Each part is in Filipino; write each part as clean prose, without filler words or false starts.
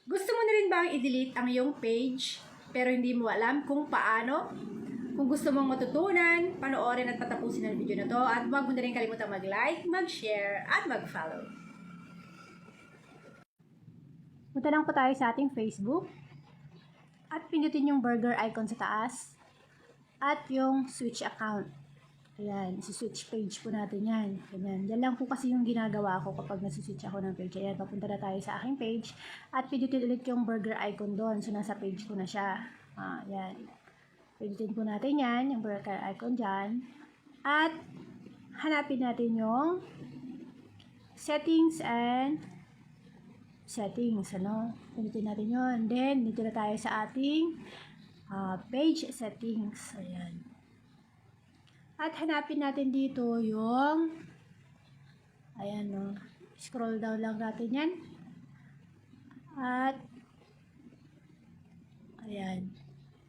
Gusto mo na rin bang i-delete ang iyong page pero hindi mo alam kung paano? Kung gusto mong matutunan, panoorin at patapusin ang video na to at huwag mo na rin kalimutan mag-like, mag-share at mag-follow. Punta lang po tayo sa ating Facebook at pindutin yung burger icon sa taas at yung switch account. Ayan, isi-switch page po natin yan. Ganyan. Yan lang po kasi yung ginagawa ko kapag nasi-switch ako ng page. Ayan, papunta na tayo sa aking page at pindutin ulit yung burger icon doon. So, nasa page ko na siya. Ayan. Pindutin po natin yan, yung burger icon dyan. At hanapin natin yung settings and settings, ano? Pindutin natin yun. Then, dito na tayo sa ating page settings. Ayan. At hanapin natin dito yung ayan, no? Scroll down lang natin yan. At ayan.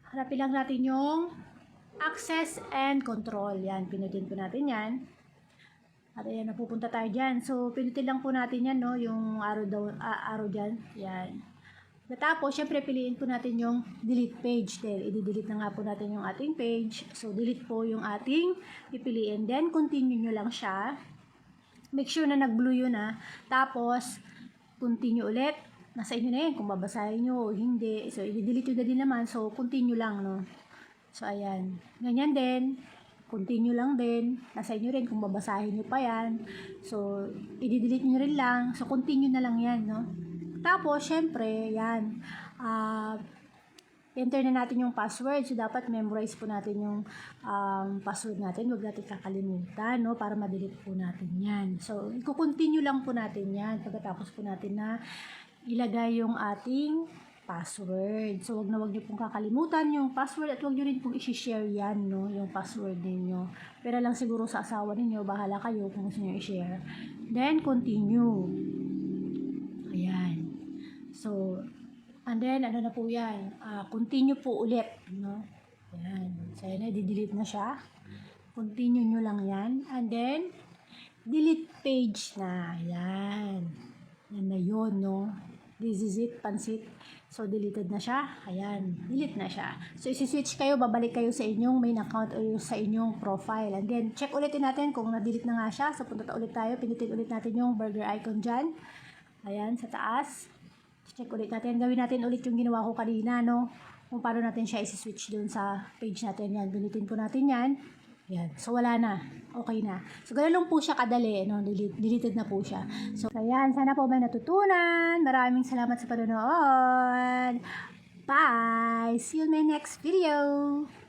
Hanapin lang natin yung access and control. Yan, pinutin po natin yan. At ayan, napupunta tayo dyan. So, pinutin lang po natin yan, no? Yung arrow down, arrow dyan. Yan. Tapos, syempre, piliin po natin yung delete page. Dahil, i-delete na nga po natin yung ating page. So, delete po yung ating pipiliin. Then, continue nyo lang siya. Make sure na nag-blue yun, ha. Tapos, continue ulit. Nasa inyo na yun kung babasahin nyo o hindi. So, i-delete nyo na din naman. So, continue lang, no. So, ayan. Ganyan din. Continue lang din. Nasa inyo rin kung babasahin nyo pa yan. So, i-delete nyo rin lang. So, continue na lang yan, no. Tapos, syempre, yan, enter na natin yung password. So, dapat memorize po natin yung password natin. Huwag natin kakalimutan, no, para ma-delete po natin yan. So, i-continue lang po natin yan pagkatapos po natin na ilagay yung ating password. So, wag nyo pong kakalimutan yung password at wag nyo rin pong i-share yan, no, yung password ninyo. Pero lang siguro sa asawa ninyo, bahala kayo kung gusto nyo i-share. Then, continue. Ayan. So, and then, ano na po yan? Continue po ulit, no? Ayan. So, yan, i-delete na siya. Continue nyo lang yan. And then, delete page na. Ayan. Yan na yun, no? This is it, pansit. So, deleted na siya. Ayan. Delete na siya. So, isi-switch kayo, babalik kayo sa inyong main account o sa inyong profile. And then, check ulitin natin kung na-delete na nga siya. So, punta ulit tayo. Pinutin ulit natin yung burger icon dyan. Ayan, sa taas. Check ulit natin. Gawin natin ulit yung ginawa ko kanina, no? Kung paano natin siya isi-switch dun sa page natin. Yan, pinutin po natin yan. Yan. So, wala na. Okay na. So, ganoon lang po siya kadali, no? Deleted na po siya. So, ayan. Sana po may natutunan. Maraming salamat sa panonood. Bye! See you in my next video!